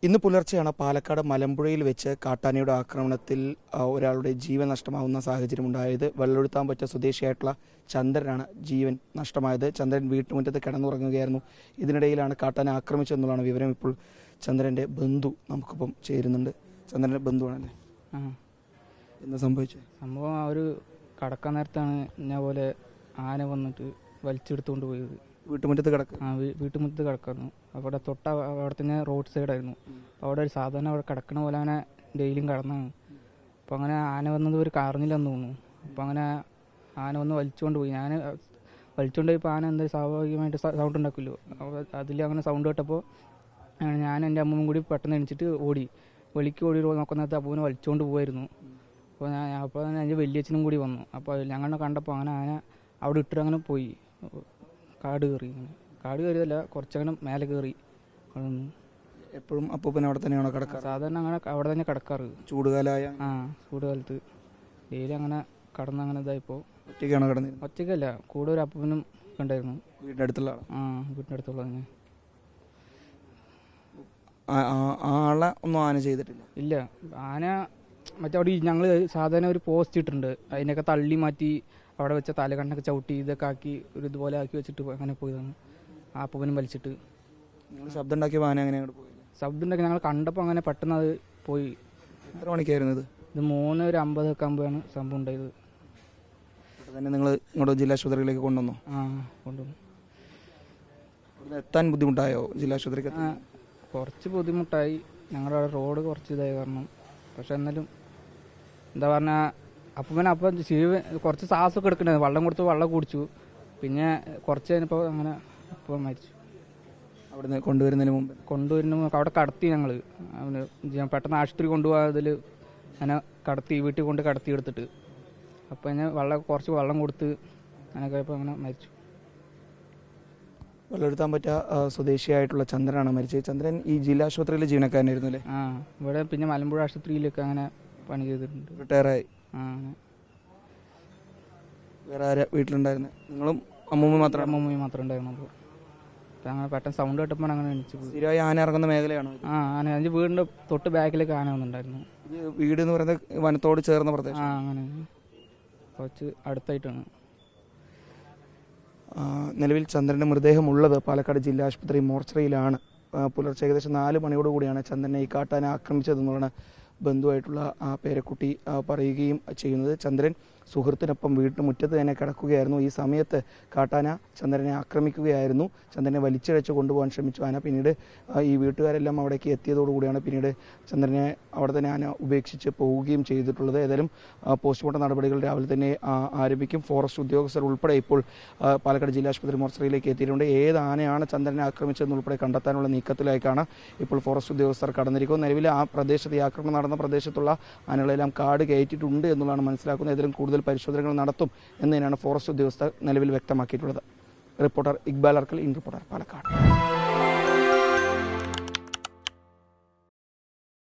ഇന്ന് പുലർച്ചെയാണ് പാലക്കാട് മലമ്പുഴയിൽ വെച്ച് കാട്ടാനയുടെ ആക്രമണത്തിൽ ഒരാളുടെ ജീവൻ നഷ്ടമാവുന്ന സാഹചര്യം ഉണ്ടായത്. വെള്ളൊഴുത്താമ്പറ്റ സ്വദേശിയായിട്ടുള്ള ചന്ദ്രനാണ് ജീവൻ നഷ്ടമായത്. ചന്ദ്രൻ വീട്ടുമുറ്റത്ത് കിടന്നുറങ്ങുകയായിരുന്നു. ഇതിനിടയിലാണ് കാട്ടാന ആക്രമിച്ചതെന്നുള്ളതാണ് വിവരം. ഇപ്പോൾ ചന്ദ്രൻ്റെ ബന്ധു നമുക്കിപ്പം ചേരുന്നുണ്ട്. ചന്ദ്രൻ്റെ ബന്ധുവാണല്ലേ? എന്താ സംഭവിച്ചത്? സംഭവം ആ ഒരു കടക്കാൻ നേരത്താണ് ഇന്ന പോലെ ആന വന്നിട്ട് വലിച്ചെടുത്തുകൊണ്ട് പോയത്. വീട്ടുമുറ്റത്ത് കിടക്കുക? വീട്ടുമുറ്റത്ത് കിടക്കുന്നു. അവിടെ അവിടെ തന്നെ റോഡ് സൈഡായിരുന്നു. അവിടെ ഒരു സാധാരണ അവിടെ കിടക്കണ പോലെ അങ്ങനെ ഡെയിലിയും കിടന്നാണ്. അപ്പോൾ അങ്ങനെ ആന വന്നത് ഒരു കാറിനില്ലെന്ന് തോന്നുന്നു. അപ്പോൾ അങ്ങനെ ആന വന്ന് വലിച്ചുകൊണ്ട് പോയി. ഞാൻ വലിച്ചുകൊണ്ട് പോയപ്പോൾ ആന എന്താ സ്വാഭാവികമായിട്ട് സൗണ്ട് ഉണ്ടാക്കുമല്ലോ. അതിൽ അങ്ങനെ സൗണ്ട് കേട്ടപ്പോൾ ഞാൻ എൻ്റെ അമ്മയും കൂടി പെട്ടെന്ന് എണിച്ചിട്ട് ഓടി. വെളിക്ക് ഓടി നോക്കുന്നേരത്ത് അപ്പൂനെ വലിച്ചുകൊണ്ട് പോകായിരുന്നു. അപ്പോൾ എൻ്റെ വലിയച്ഛനും കൂടി വന്നു. അപ്പോൾ ഞങ്ങളെ കണ്ടപ്പോൾ അങ്ങനെ ആന അവിടെ ഇട്ടിട്ട് അങ്ങനെ പോയി. കാട് കയറിയതല്ല, കുറച്ചങ്ങനെ മേലെ കയറി. എപ്പോഴും അപ്പൂപ്പൻ അവിടെ തന്നെയാണോ കിടക്കാറ്? സാധാരണ അങ്ങനെ അവിടെ തന്നെ കിടക്കാറ്. ചൂടുകാലമായ? ചൂടുകാലത്ത് ഡെയിലി അങ്ങനെ കടന്ന് അങ്ങനെ ഇതായിപ്പോൾ. ഒറ്റയ്ക്കാണോ കിടന്നത്? ഒറ്റയ്ക്കല്ല, കൂടെ ഒരു അപ്പൂപ്പനും ഉണ്ടായിരുന്നു. വീടിൻ്റെ അടുത്തുള്ള? വീടിൻ്റെ അടുത്തുള്ള തന്നെ. ആളെ ഒന്നും ആന ചെയ്തിട്ടില്ല? ഇല്ല, ആന മറ്റേ അവിടെ ഞങ്ങൾ സാധാരണ ഒരു പോസ്റ്റ് ഇട്ടിട്ടുണ്ട്. അതിനൊക്കെ തള്ളി മാറ്റി അവിടെ വെച്ച തലകണ്ണൊക്കെ ചവിട്ടി ഇതൊക്കെ ആക്കി ഒരു ഇതുപോലെ ആക്കി വെച്ചിട്ട് അങ്ങനെ പോയതാണ്. ആ അപ്പൂപ്പനും വലിച്ചിട്ട്. നിങ്ങൾ ശബ്ദം ഉണ്ടാക്കിയ ആന അങ്ങനെ അങ്ങോട്ട് പോയി? ശബ്ദം ഉണ്ടാക്കി ഞങ്ങൾ കണ്ടപ്പോൾ അങ്ങനെ പെട്ടെന്ന് അത് പോയി. എത്ര മണിക്കായിരുന്നു ഇത്? ഇത് 3:50 ആകുമ്പോഴാണ് സംഭവം ഉണ്ടായത്. തന്നെ നിങ്ങൾ ഇങ്ങോട്ട് ജില്ലാശുപത്രിയിലേക്ക് കൊണ്ടുവന്നോ? കൊണ്ടുവന്നു. എത്താൻ ബുദ്ധിമുട്ടായോ ജില്ലാശുപത്രിക്ക്? കുറച്ച് ബുദ്ധിമുട്ടായി. ഞങ്ങളുടെ അവിടെ റോഡ് കുറച്ച് ഇതായ കാരണം. പക്ഷെ എന്നാലും എന്താ പറഞ്ഞാൽ അപ്പം കുറച്ച് ശ്വാസമൊക്കെ എടുക്കണ്ടായിരുന്നു. വെള്ളം കൊടുത്ത് വെള്ളം കുടിച്ചു. പിന്നെ കുറച്ച് കഴിഞ്ഞപ്പോൾ അങ്ങനെ അപ്പം മരിച്ചു. അവിടുന്ന് കൊണ്ടുവരുന്നതിന് മുമ്പ് അവിടെ കടത്തി. ഞങ്ങൾ പെട്ടെന്ന് ആശുപത്രി കൊണ്ടുപോകാതിൽ അങ്ങനെ കടത്തി, വീട്ടിൽ കൊണ്ട് കടത്തി എടുത്തിട്ട്. അപ്പോൾ ഞാൻ കുറച്ച് വെള്ളം കൊടുത്ത് അങ്ങനെ കഴിയപ്പോൾ അങ്ങനെ മരിച്ചു. വെള്ളെടുത്താമ്പറ്റ സ്വദേശിയായിട്ടുള്ള ചന്ദ്രനാണ് മരിച്ചത്. ചന്ദ്രൻ ഈ ജില്ലാശുപത്രിയിലെ ജീവനക്കാരനായിരുന്നു അല്ലേ? ഇവിടെ പിന്നെ മലമ്പുഴ ആശുപത്രിയിലൊക്കെ അങ്ങനെ പണി ചെയ്തിട്ടുണ്ട്. റിട്ടയറായി. വേറെ ആരാ വീട്ടിലുണ്ടായിരുന്നത്? നിങ്ങളും അമ്മൂമ്മ മാത്രം? അമ്മൂമ്മ മാത്രമേ ഉണ്ടായിരുന്നുള്ളൂ. അപ്പം അങ്ങനെ പെട്ടെന്ന് സൗണ്ട് കേട്ടപ്പോൾ അങ്ങനെ എണിച്ചു പോയി. സ്ഥിരമായി ആന ഇറങ്ങുന്ന മേഖലയാണോ? ആന എൻ്റെ വീടിൻ്റെ തൊട്ട് ബാക്കിലേക്ക് ആന വന്നിട്ടുണ്ടായിരുന്നു. ഇത് വീട് എന്ന് പറയുന്നത് വനത്തോട് ചേർന്ന പ്രദേശം? അങ്ങനെ കുറച്ച് അടുത്തായിട്ടാണ്. നിലവിൽ ചന്ദ്രൻ്റെ മൃതദേഹം ഉള്ളത് പാലക്കാട് ജില്ലാ ആശുപത്രി മോർച്ചറിയിലാണ്. പുലർച്ചെ ഏകദേശം 4 മണിയോടുകൂടിയാണ് ചന്ദ്രനെ ഈ കാട്ടാന ആക്രമിച്ചതെന്നുള്ളതാണ് ബന്ധുവായിട്ടുള്ള പേരക്കുട്ടി പറയുകയും ചെയ്യുന്നത്. ചന്ദ്രൻ സുഹൃത്തിനൊപ്പം വീട്ടുമുറ്റത്ത് തന്നെ കിടക്കുകയായിരുന്നു. ഈ സമയത്ത് കാട്ടാന ചന്ദ്രനെ ആക്രമിക്കുകയായിരുന്നു. ചന്ദ്രനെ വലിച്ചിഴച്ച് കൊണ്ടുപോകാൻ ശ്രമിച്ചു ആന. പിന്നീട് ഈ വീട്ടുകാരെല്ലാം അവിടേക്ക് എത്തിയതോടുകൂടിയാണ് പിന്നീട് ചന്ദ്രനെ അവിടെ തന്നെ ആന ഉപേക്ഷിച്ച് പോവുകയും ചെയ്തിട്ടുള്ളത്. ഏതായാലും പോസ്റ്റ്മോർട്ടം നടപടികൾ രാവിലെ തന്നെ ആരംഭിക്കും. ഫോറസ്റ്റ് ഉദ്യോഗസ്ഥർ ഉൾപ്പെടെ ഇപ്പോൾ പാലക്കാട് ജില്ലാ ആശുപത്രി മോർച്ചറിയിലേക്ക് എത്തിയിട്ടുണ്ട്. ഏത് ആനയാണ് ചന്ദ്രനെ ആക്രമിച്ചതെന്നുൾപ്പെടെ കണ്ടെത്താനുള്ള നീക്കത്തിലേക്കാണ് ഇപ്പോൾ ഫോറസ്റ്റ് ഉദ്യോഗസ്ഥർ കടന്നിരിക്കുന്നത്. നിലവിൽ ആ പ്രദേശത്ത് ഈ ആക്രമണം നടന്ന പ്രദേശത്തുള്ള ആനകളെല്ലാം കാട് കയറ്റിയിട്ടുണ്ട് എന്നുള്ളതാണ് മനസ്സിലാക്കുന്നത്. ഏതായാലും കൂടുതൽ പരിശോധനകൾ നടത്തും എന്ന് തന്നെയാണ് ഫോറസ്റ്റ് ഉദ്യോഗസ്ഥർ നിലവിൽ വ്യക്തമാക്കിയിട്ടുള്ളത്. Reporter Iqbal Arkal, in reporter, Palakkad.